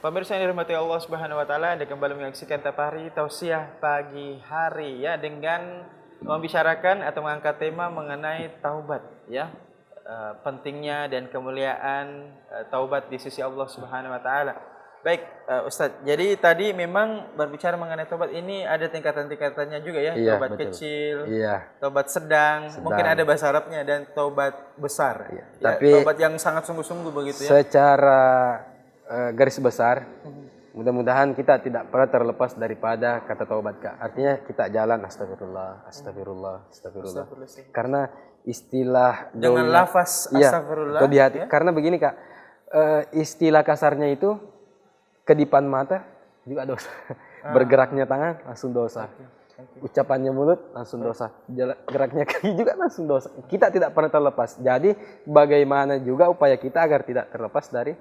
Pemirsa yang dirahmati Allah Subhanahu wa taala, Anda kembali menyaksikan Tapahri Tausiah pagi hari ya, dengan membicarakan atau mengangkat tema mengenai taubat ya. Pentingnya dan kemuliaan taubat di sisi Allah Subhanahu wa taala. Baik, Ustadz. Jadi tadi memang berbicara mengenai taubat ini ada tingkatan-tingkatannya juga ya. Iya, Taubat betul. kecil, Iya. taubat sedang, mungkin ada bahasa Arabnya, dan taubat besar. Iya. Ya, Tapi taubat yang sangat sungguh-sungguh begitu ya. Secara garis besar, mudah-mudahan kita tidak pernah terlepas daripada kata taubat, Kak. Artinya kita jalan astagfirullah, astagfirullah, astagfirullah. Karena istilah Dengan gaulnya- lafaz iya, astagfirullah itu di hati. ya. Karena begini, Kak. Istilah kasarnya itu kedipan mata juga dosa. Bergeraknya tangan langsung dosa. Ucapannya mulut langsung dosa. Geraknya kaki juga langsung dosa. Kita tidak pernah terlepas. Jadi bagaimana juga upaya kita agar tidak terlepas dari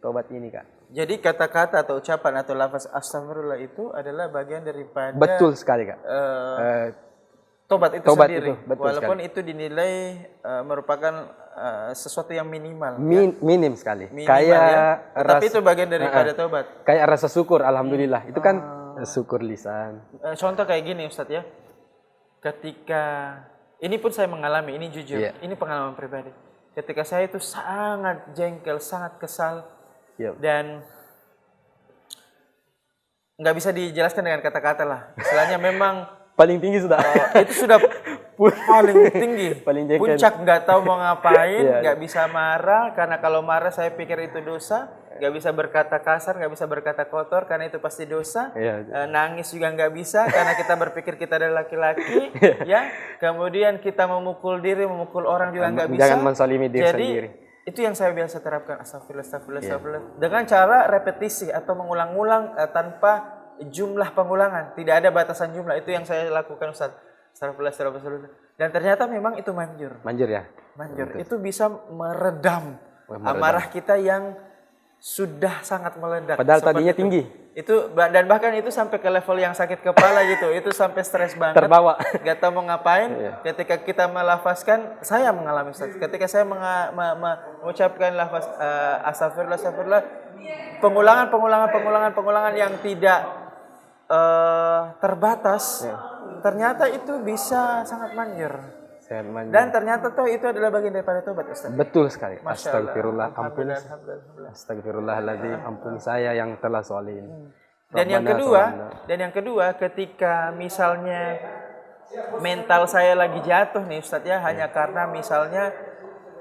taubat ini, Kak. Jadi kata-kata atau ucapan atau lafaz astagfirullah itu adalah bagian daripada Betul sekali, Kak. tobat itu Taubat sendiri. itu, betul Walaupun sekali. itu dinilai merupakan sesuatu yang minimal. Minim sekali. Minimal Kayak ya. Tapi itu bagian daripada taubat. kayak rasa syukur, alhamdulillah. Itu kan syukur lisan. Contoh kayak gini Ustadz ya. Ketika ini pun saya mengalami, ini jujur, Iya. ini pengalaman pribadi. Ketika saya itu sangat jengkel, sangat kesal, Iya. dan nggak bisa dijelaskan dengan kata-kata lah. Istilahnya memang Paling tinggi sudah. itu sudah paling tinggi. Paling jengkel. Puncak, nggak tahu mau ngapain, Iya, nggak bisa marah karena kalau marah saya pikir itu dosa. Nggak bisa berkata kasar, nggak bisa berkata kotor karena itu pasti dosa. Iya. Nangis juga nggak bisa karena kita berpikir kita adalah laki-laki, ya. Kemudian kita memukul diri, memukul orang juga nggak bisa. Jangan mensalimi diri Jadi sendiri. itu yang saya biasa terapkan, astagfirullah, astagfirullah, astagfirullah. Dengan cara repetisi atau mengulang-ulang tanpa jumlah pengulangan. Tidak ada batasan jumlah. Itu yang saya lakukan, Ustaz. Astagfirullah, astagfirullah. Dan ternyata memang itu manjur. Manjur ya? Manjur. Itu bisa meredam amarah kita yang sudah sangat meledak. Padahal Seperti tadinya itu. tinggi. Itu dan bahkan itu sampai ke level yang sakit kepala gitu. Itu sampai stres banget. Terbawa. Gak tahu mau ngapain. Iya. Ketika kita melafazkan, saya mengalami Ustaz. Ketika saya mengucapkan lafaz astagfirullah, astagfirullah, pengulangan yang tidak terbatas, ternyata itu bisa sangat manjur. Dan ternyata toh itu adalah bagian daripada tobat, Ustaz. Betul sekali. Masya Allah. Astagfirullah, ampun. Alhamdulillah. Astagfirullahaladzim, ampun saya yang telah zalim. Dan yang kedua, ketika misalnya mental saya lagi jatuh nih Ustaz ya, hanya karena misalnya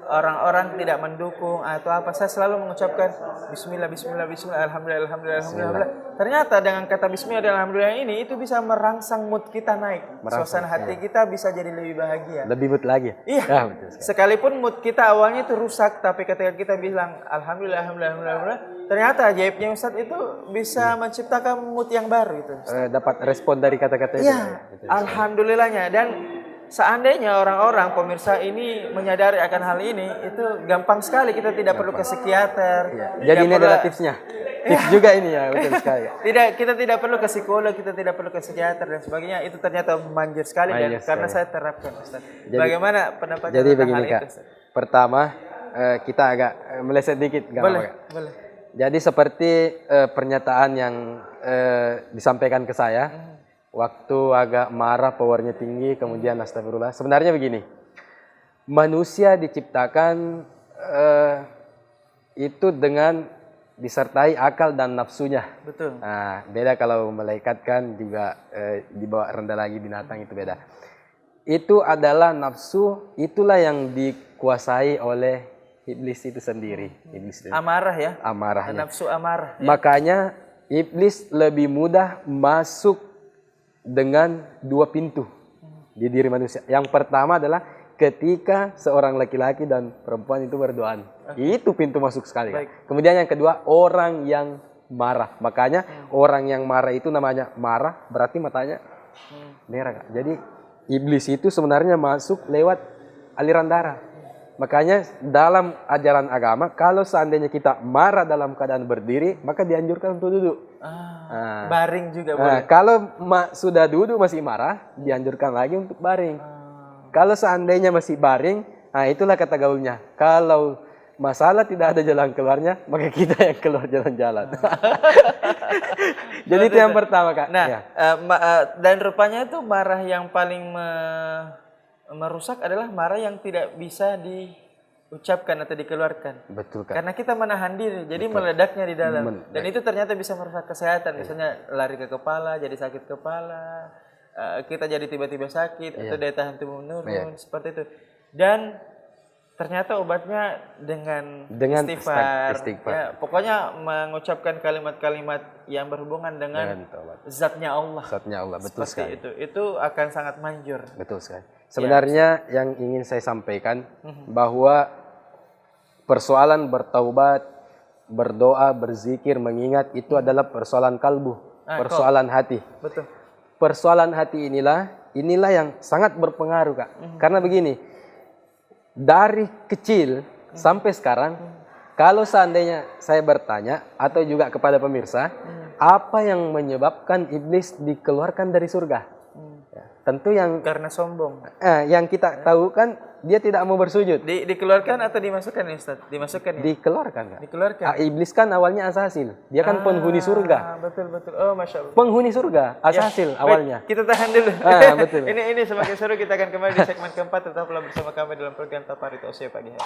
orang-orang tidak mendukung atau apa, saya selalu mengucapkan bismillah, bismillah, bismillah, alhamdulillah, alhamdulillah, alhamdulillah. Ternyata dengan kata bismillah dan alhamdulillah ini itu bisa merangsang mood kita naik. Suasana hati kita bisa jadi lebih bahagia. Lebih mood lagi. Iya. Ya, betul sekali. Sekalipun mood kita awalnya itu rusak, tapi ketika kita bilang alhamdulillah, alhamdulillah, alhamdulillah, ternyata ajaibnya Ustaz itu bisa menciptakan mood yang baru itu. Dapat respon dari kata-kata itu. Iya, alhamdulillahnya. Dan seandainya orang-orang pemirsa ini menyadari akan hal ini, itu gampang sekali, kita tidak perlu ke psikiater. Jadi ini adalah tipsnya. Tips juga ini ya, betul sekali. Kita tidak perlu ke psikolog, kita tidak perlu ke psikiater dan sebagainya. Itu ternyata manjur sekali dan karena saya terapkan, Ustaz. Bagaimana pendapat Jadi tentang begini, hal Kak. itu, Ustaz? Pertama, kita agak meleset dikit, nggak Boleh, apa-apa, Kak. boleh. Jadi seperti pernyataan yang disampaikan ke saya, waktu agak marah, powernya tinggi, kemudian astagfirullah. Sebenarnya begini, manusia diciptakan itu dengan disertai akal dan nafsunya. Betul. Nah, beda kalau malaikat kan juga dibawa rendah lagi, binatang itu beda. Itu adalah nafsu, itulah yang dikuasai oleh iblis itu sendiri. Iblis itu. Amarah ya. Amarahnya. Nafsu amarah. Makanya iblis lebih mudah masuk dengan dua pintu di diri manusia. Yang pertama adalah ketika seorang laki-laki dan perempuan itu berduaan. Itu pintu masuk sekali. Kan? Kemudian yang kedua, orang yang marah. Makanya orang yang marah itu namanya marah, berarti matanya merah. Kak. Jadi iblis itu sebenarnya masuk lewat aliran darah. Makanya dalam ajaran agama, kalau seandainya kita marah dalam keadaan berdiri, maka dianjurkan untuk duduk. Baring juga boleh. Kalau sudah duduk masih marah, dianjurkan lagi untuk baring. Kalau seandainya masih baring, nah itulah kata gaulnya. Kalau masalah tidak ada jalan keluarnya, maka kita yang keluar jalan-jalan. Jadi itu yang pertama, Kak. Nah, Ya. dan rupanya itu marah yang paling merusak adalah marah yang tidak bisa diucapkan atau dikeluarkan. Betul, Kak. Karena kita menahan diri, jadi meledaknya di dalam. Meledak. Dan itu ternyata bisa merusak kesehatan. Misalnya lari ke kepala, jadi sakit kepala, kita jadi tiba-tiba sakit, atau daya tahan tubuh menurun, seperti itu. Dan ternyata obatnya dengan istighfar. Ya, pokoknya mengucapkan kalimat-kalimat yang berhubungan dengan zatnya Allah. Zatnya Allah, betul sekali. Itu akan sangat manjur. Betul sekali. Sebenarnya yang ingin saya sampaikan bahwa persoalan bertaubat, berdoa, berzikir, mengingat itu adalah persoalan kalbu, persoalan hati. Betul. Persoalan hati inilah yang sangat berpengaruh, Kak. Karena begini, dari kecil sampai sekarang, kalau seandainya saya bertanya atau juga kepada pemirsa, apa yang menyebabkan iblis dikeluarkan dari surga? Ya, tentu yang Karena sombong. yang kita tahu kan dia tidak mau bersujud. Dikeluarkan atau dimasukkan nih, Ustaz? Dimasukkan ya? Dikeluarkan, Kak. Dikeluarkan. Iblis kan awalnya asasil. Dia kan penghuni surga. Betul. Oh, Masya Allah. Penghuni surga, asasil Baik, awalnya. kita tahan dulu. Betul. Ini semakin seru, kita akan kembali di segmen keempat. Tetaplah bersama kami dalam program Taparito Usia Pagi Hari.